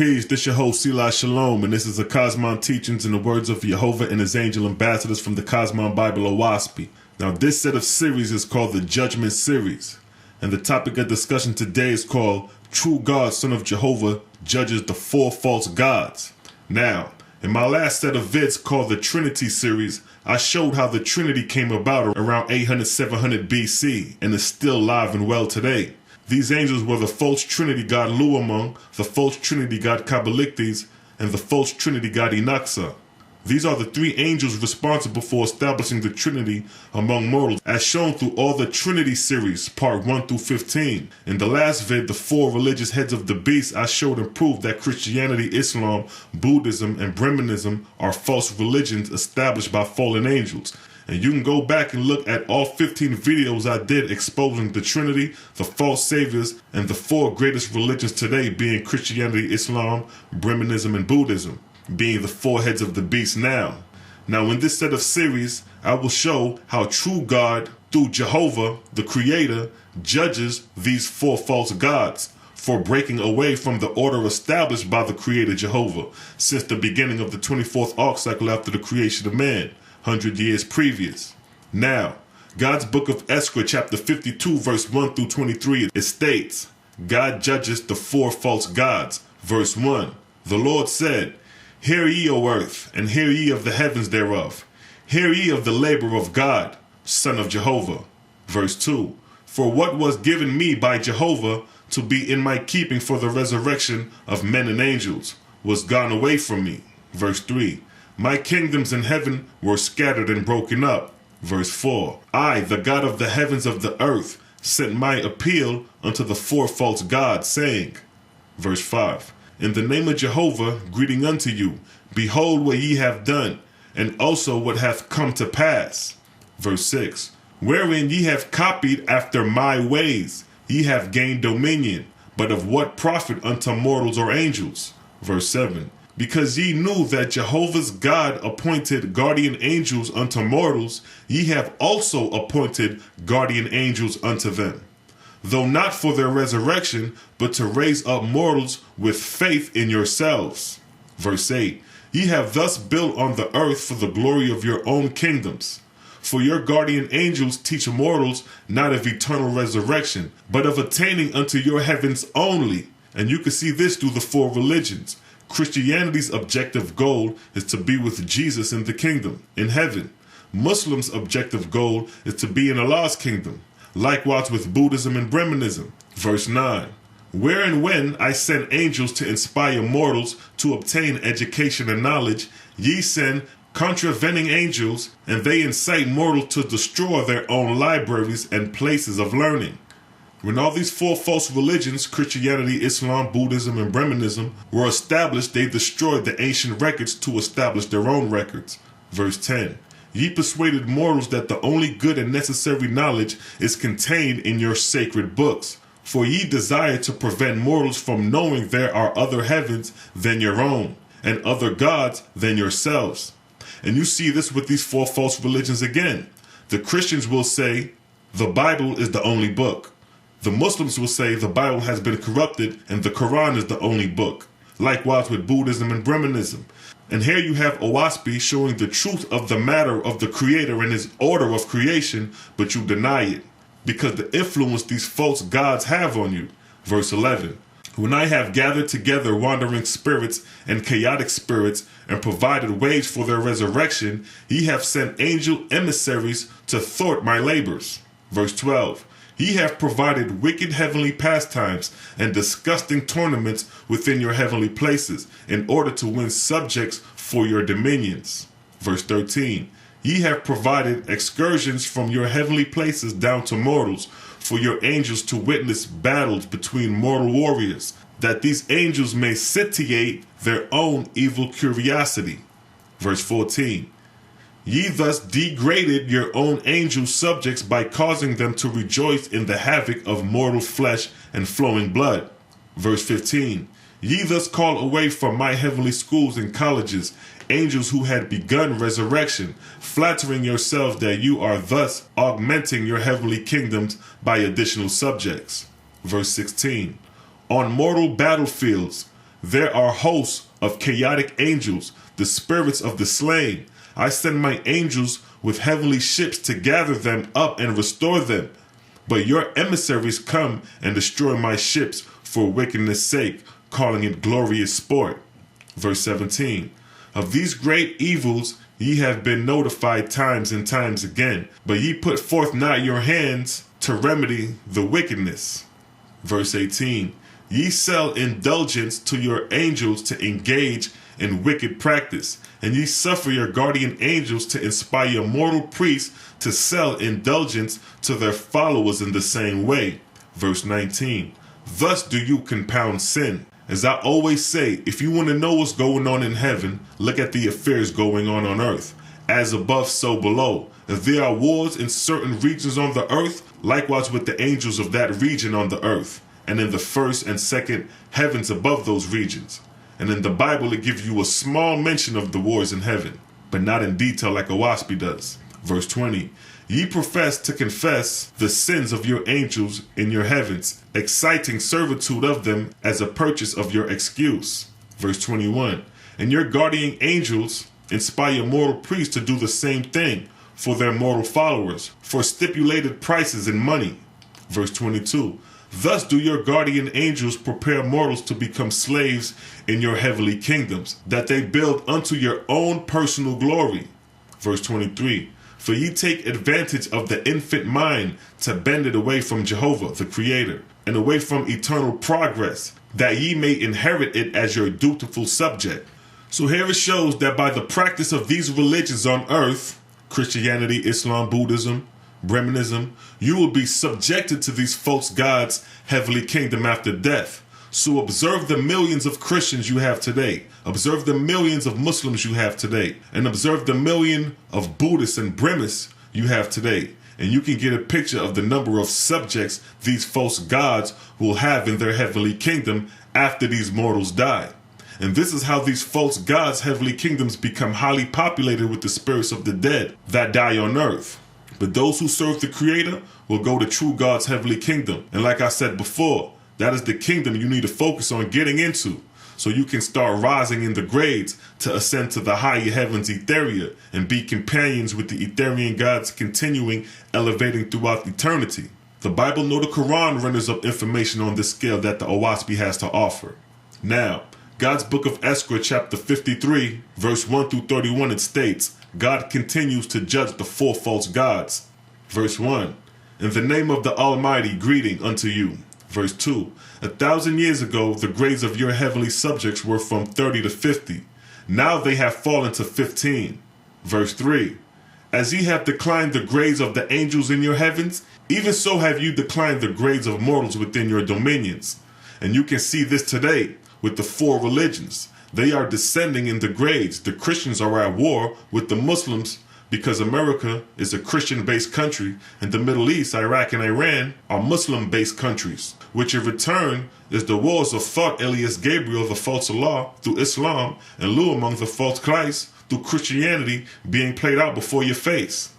Peace, this your host, Selah Shalom, and this is the Cosmon Teachings in the words of Jehovah and his angel ambassadors from the Cosmon Bible Owaspi. Now, this set of series is called the Judgment Series, and the topic of discussion today is called True God, Son of Jehovah, Judges the Four False Gods. Now, in my last set of vids called the Trinity Series, I showed how the Trinity came about around 800-700 BC and is still live and well today. These angels were the false trinity god Luamung, the false trinity god Kabbalichthys, and the false trinity god Enaxa. These are the three angels responsible for establishing the Trinity among mortals, as shown through all the Trinity series, part 1 through 15. In the last vid, the four religious heads of the beast, I showed and proved that Christianity, Islam, Buddhism, and Brahmanism are false religions established by fallen angels. And you can go back and look at all 15 videos I did exposing the Trinity, the false saviors, and the four greatest religions today being Christianity, Islam, Brahmanism, and Buddhism, being the four heads of the beast now. Now in this set of series, I will show how true God, through Jehovah, the Creator, judges these four false gods for breaking away from the order established by the Creator Jehovah since the beginning of the 24th arc cycle after the creation of man, 100 years previous. Now, God's book of Eskra, chapter 52, verse 1 through 23, it states, God judges the four false gods. Verse 1, the Lord said, Hear ye, O earth, and hear ye of the heavens thereof. Hear ye of the labor of God, Son of Jehovah. Verse 2, For what was given me by Jehovah to be in my keeping for the resurrection of men and angels was gone away from me. Verse 3, My kingdoms in heaven were scattered and broken up. Verse 4, I, the God of the heavens of the earth, sent my appeal unto the four false gods, saying, Verse 5, In the name of Jehovah, greeting unto you, behold what ye have done, and also what hath come to pass. Verse 6, Wherein ye have copied after my ways, ye have gained dominion, but of what profit unto mortals or angels? Verse 7, Because ye knew that Jehovah's God appointed guardian angels unto mortals, ye have also appointed guardian angels unto them, though not for their resurrection, but to raise up mortals with faith in yourselves. Verse 8, Ye have thus built on the earth for the glory of your own kingdoms. For your guardian angels teach mortals not of eternal resurrection, but of attaining unto your heavens only. And you can see this through the four religions. Christianity's objective goal is to be with Jesus in the kingdom, in heaven. Muslims' objective goal is to be in Allah's kingdom. Likewise with Buddhism and Brahmanism. Verse 9, Where and when I send angels to inspire mortals to obtain education and knowledge, ye send contravening angels, and they incite mortals to destroy their own libraries and places of learning. When all these four false religions, Christianity, Islam, Buddhism, and Brahmanism, were established, they destroyed the ancient records to establish their own records. Verse 10, Ye persuaded mortals that the only good and necessary knowledge is contained in your sacred books. For ye desire to prevent mortals from knowing there are other heavens than your own, and other gods than yourselves. And you see this with these four false religions again. The Christians will say, the Bible is the only book. The Muslims will say the Bible has been corrupted and the Quran is the only book. Likewise with Buddhism and Brahmanism. And here you have Owaspi showing the truth of the matter of the Creator and his order of creation, but you deny it, because the influence these false gods have on you. Verse 11, When I have gathered together wandering spirits and chaotic spirits, and provided ways for their resurrection, ye have sent angel emissaries to thwart my labors. Verse 12, Ye have provided wicked heavenly pastimes and disgusting tournaments within your heavenly places, in order to win subjects for your dominions. Verse 13, Ye have provided excursions from your heavenly places down to mortals, for your angels to witness battles between mortal warriors, that these angels may satiate their own evil curiosity. Verse 14, Ye thus degraded your own angel subjects by causing them to rejoice in the havoc of mortal flesh and flowing blood. Verse 15. Ye thus call away from my heavenly schools and colleges angels who had begun resurrection, flattering yourselves that you are thus augmenting your heavenly kingdoms by additional subjects. Verse 16. On mortal battlefields there are hosts of chaotic angels, the spirits of the slain. I send my angels with heavenly ships to gather them up and restore them. But your emissaries come and destroy my ships for wickedness' sake, calling it glorious sport. Verse 17. Of these great evils ye have been notified times and times again, but ye put forth not your hands to remedy the wickedness. Verse 18. Ye sell indulgence to your angels to engage in wicked practice, and ye suffer your guardian angels to inspire your mortal priests to sell indulgence to their followers in the same way. Verse 19. Thus do you compound sin. As I always say, if you want to know what's going on in heaven, look at the affairs going on earth. As above, so below. If there are wars in certain regions on the earth, likewise with the angels of that region on the earth, and in the first and second heavens above those regions. And in the Bible, it gives you a small mention of the wars in heaven, but not in detail like Owaspy does. Verse 20. Ye profess to confess the sins of your angels in your heavens, exciting servitude of them as a purchase of your excuse. Verse 21. And your guardian angels inspire mortal priests to do the same thing for their mortal followers, for stipulated prices in money. Verse 22. Thus do your guardian angels prepare mortals to become slaves in your heavenly kingdoms, that they build unto your own personal glory. Verse 23. For ye take advantage of the infant mind to bend it away from Jehovah, the Creator, and away from eternal progress, that ye may inherit it as your dutiful subject. So here it shows that by the practice of these religions on earth, Christianity, Islam, Buddhism, Brahmanism, you will be subjected to these false gods' heavenly kingdom after death. So observe the millions of Christians you have today. Observe the millions of Muslims you have today. And observe the million of Buddhists and Brahmins you have today. And you can get a picture of the number of subjects these false gods will have in their heavenly kingdom after these mortals die. And this is how these false gods' heavenly kingdoms become highly populated with the spirits of the dead that die on earth. But those who serve the Creator will go to true God's heavenly kingdom. And like I said before, that is the kingdom you need to focus on getting into, so you can start rising in the grades to ascend to the higher heavens ETHEREA and be companions with the Etherian gods, continuing elevating throughout eternity. The Bible nor the Quran renders up information on this scale that the Owaspy has to offer. Now, God's book of Eskra, chapter 53, verse 1 through 31, it states, God continues to judge the four false gods. Verse 1, in the name of the Almighty, greeting unto you. Verse 2, 1,000 years ago, the grades of your heavenly subjects were from 30 to 50. Now they have fallen to 15. Verse 3, as ye have declined the grades of the angels in your heavens, even so have you declined the grades of mortals within your dominions. And you can see this today with the four religions. They are descending in the grades. The Christians are at war with the Muslims because America is a Christian-based country and the Middle East, Iraq and Iran, are Muslim-based countries, which in return is the wars of thought Elias Gabriel, the false Allah, through Islam, and Lu among the false Christ, through Christianity, being played out before your face.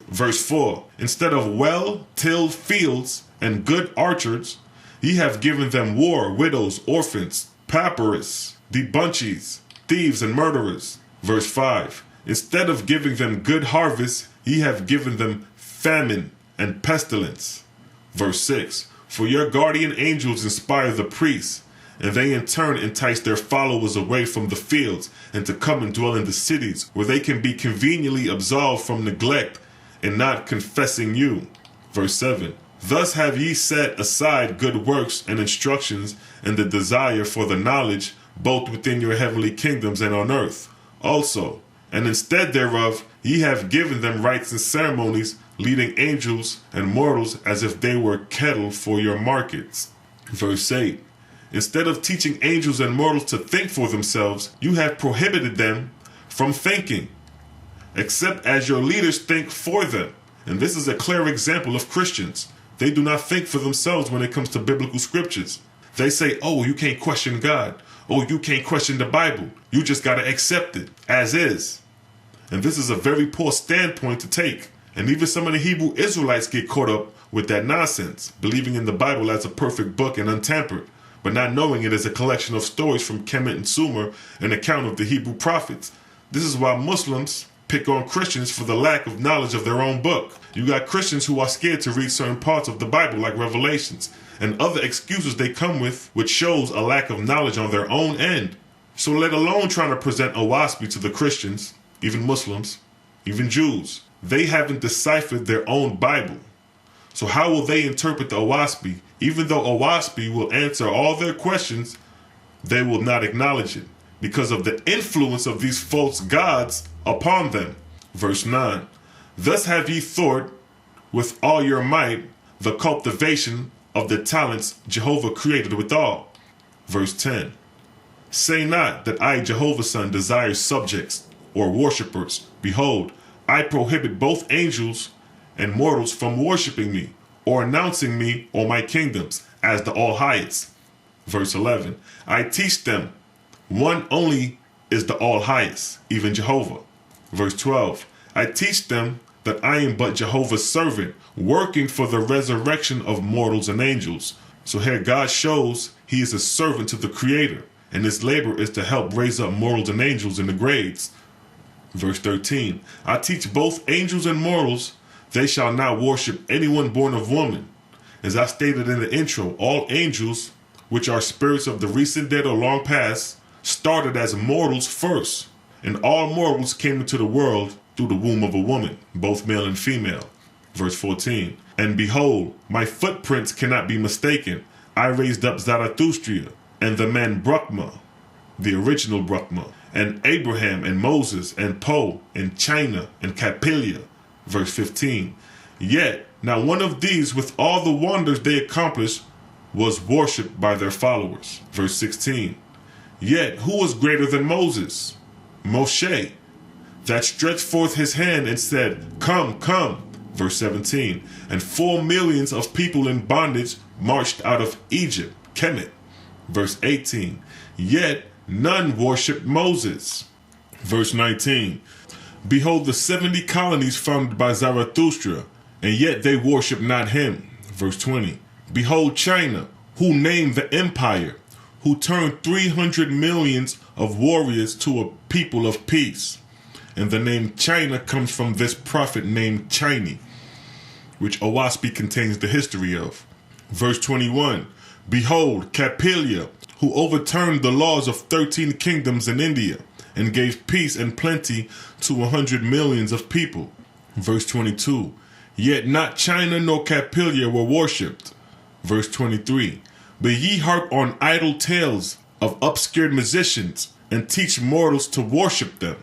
Verse 4, instead of well-tilled fields and good orchards, ye have given them war, widows, orphans, papyrus, debauchees, thieves, and murderers. Verse 5, instead of giving them good harvest, ye have given them famine and pestilence. Verse 6, for your guardian angels inspire the priests, and they in turn entice their followers away from the fields and to come and dwell in the cities, where they can be conveniently absolved from neglect and not confessing you. Verse 7, thus have ye set aside good works and instructions and the desire for the knowledge both within your heavenly kingdoms and on earth also. And instead thereof ye have given them rites and ceremonies, leading angels and mortals as if they were cattle for your markets. Verse 8, instead of teaching angels and mortals to think for themselves, you have prohibited them from thinking. except as your leaders think for them. And this is a clear example of Christians. They do not think for themselves when it comes to biblical scriptures. They say, oh, you can't question God. Oh, you can't question the Bible. You just got to accept it as is. And this is a very poor standpoint to take. And even some of the Hebrew Israelites get caught up with that nonsense, believing in the Bible as a perfect book and untampered, but not knowing it as a collection of stories from Kemet and Sumer, an account of the Hebrew prophets. This is why Muslims pick on Christians for the lack of knowledge of their own book. You got Christians who are scared to read certain parts of the Bible, like Revelations, and other excuses they come with, which shows a lack of knowledge on their own end. So let alone trying to present a waspi to the Christians, even Muslims, even Jews. They haven't deciphered their own Bible. So how will they interpret the Owaspi? Even though Owaspi will answer all their questions, they will not acknowledge it because of the influence of these false gods upon them. Verse 9. Thus have ye thought with all your might the cultivation of the talents Jehovah created withal. Verse 10. Say not that I, Jehovah's son, desire subjects or worshippers. Behold, I prohibit both angels and mortals from worshiping me or announcing me or my kingdoms as the all-highest. Verse 11. I teach them one only is the all-highest, even Jehovah. Verse 12. I teach them that I am but Jehovah's servant, working for the resurrection of mortals and angels. So here God shows he is a servant to the Creator, and his labor is to help raise up mortals and angels in the grades. Verse 13. I teach both angels and mortals, they shall not worship anyone born of woman. As I stated in the intro, all angels, which are spirits of the recent dead or long past, started as mortals first, and all mortals came into the world through the womb of a woman, both male and female. Verse 14. And behold, my footprints cannot be mistaken. I raised up Zarathustra, and the man Brahma, the original Brahma, and Abraham, and Moses, and Poe, and China, and Capilia. Verse 15. Yet, not one of these, with all the wonders they accomplished, was worshipped by their followers. Verse 16. Yet, who was greater than Moses? Moshe, that stretched forth his hand and said, Come, come. Verse 17. And 4 millions of people in bondage marched out of Egypt, Kemet. Verse 18. Yet none worshipped Moses. Verse 19. Behold the 70 colonies founded by Zarathustra, and yet they worship not him. Verse 20. Behold China, who named the empire, who turned 300 millions of warriors to a people of peace. And the name China comes from this prophet named Chini, which Owaspi contains the history of. Verse 21. Behold Capilia, who overturned the laws of 13 kingdoms in India, and gave peace and plenty to 100 millions of people. Verse 22. Yet not China nor Capilia were worshipped. Verse 23. But ye harp on idle tales of obscure musicians, and teach mortals to worship them.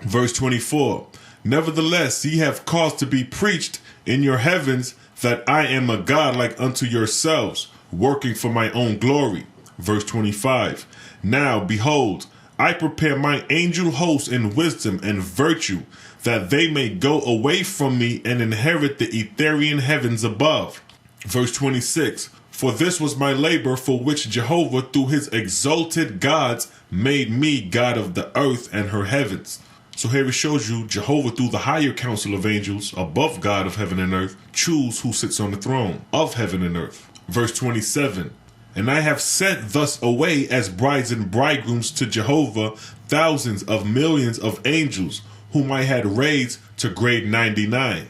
Verse 24. Nevertheless ye have caused to be preached in your heavens that I am a God like unto yourselves, working for my own glory. Verse 25. Now behold, I prepare my angel host in wisdom and virtue, that they may go away from me and inherit the Etherean heavens above. Verse 26. For this was my labor, for which Jehovah through his exalted gods made me God of the earth and her heavens. So here it shows you Jehovah through the higher council of angels above God of heaven and earth choose who sits on the throne of heaven and earth. Verse 27. And I have sent thus away as brides and bridegrooms to Jehovah thousands of millions of angels, whom I had raised to grade 99.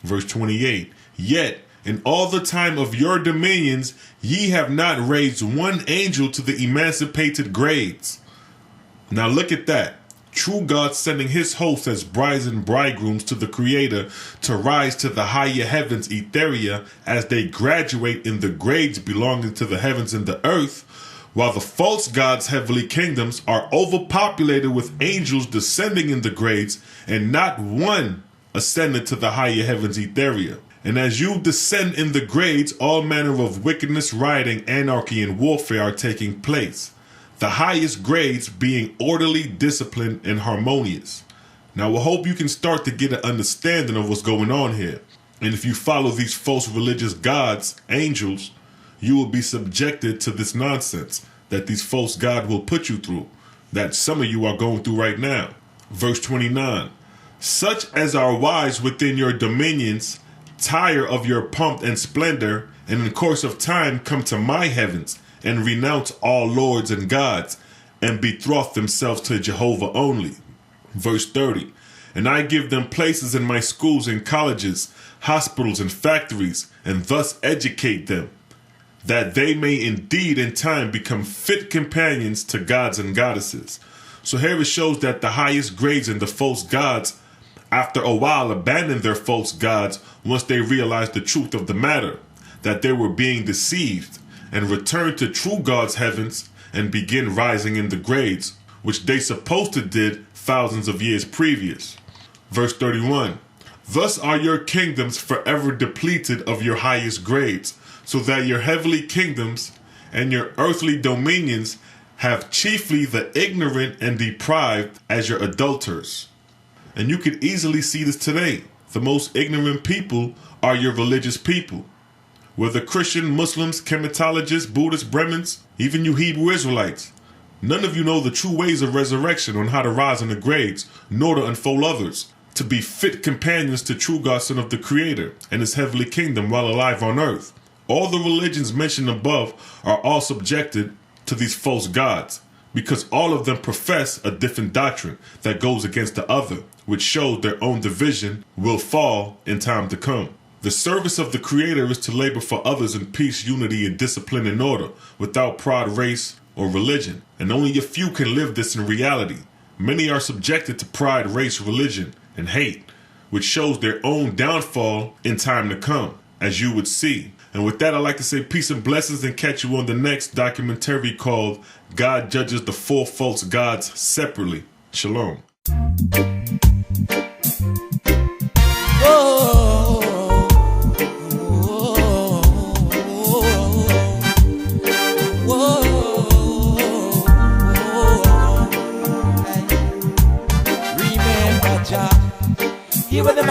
Verse 28. Yet in all the time of your dominions ye have not raised one angel to the emancipated grades. Now look at that. True God sending his hosts as brides and bridegrooms to the Creator to rise to the higher heavens, ETHEREA, as they graduate in the grades belonging to the heavens and the earth, while the false gods' heavenly kingdoms are overpopulated with angels descending in the grades, and not one ascended to the higher heavens, ETHEREA. And as you descend in the grades, all manner of wickedness, rioting, anarchy, and warfare are taking place. The highest grades being orderly, disciplined, and harmonious. Now, I hope you can start to get an understanding of what's going on here. And if you follow these false religious gods, angels, you will be subjected to this nonsense that these false gods will put you through, that some of you are going through right now. Verse 29, such as are wise within your dominions, tire of your pomp and splendor, and in course of time come to my heavens, and renounce all lords and gods, and betroth themselves to Jehovah only. Verse 30, and I give them places in my schools and colleges, hospitals and factories, and thus educate them, that they may indeed in time become fit companions to gods and goddesses. So here it shows that the highest grades in the false gods, after a while, abandoned their false gods once they realized the truth of the matter, that they were being deceived, and returned to true God's heavens and begin rising in the grades, which they supposed to did thousands of years previous. Verse 31, thus are your kingdoms forever depleted of your highest grades, so that your heavenly kingdoms and your earthly dominions have chiefly the ignorant and deprived as your adulterers. And you can easily see this today. The most ignorant people are your religious people. Whether Christian, Muslims, chematologists, Buddhists, Brahmins, even you Hebrew Israelites. None of you know the true ways of resurrection on how to rise in the grades, nor to unfold others, to be fit companions to true God, Son of the Creator, and His heavenly kingdom while alive on earth. All the religions mentioned above are all subjected to these false gods, because all of them profess a different doctrine that goes against the other, which shows their own division will fall in time to come. The service of the Creator is to labor for others in peace, unity, and discipline and order, without pride, race, or religion. And only a few can live this in reality. Many are subjected to pride, race, religion, and hate, which shows their own downfall in time to come, as you would see. And with that, I'd like to say peace and blessings and catch you on the next documentary called God Judges the Four False Gods Separately. Shalom. Remember Jah, he was the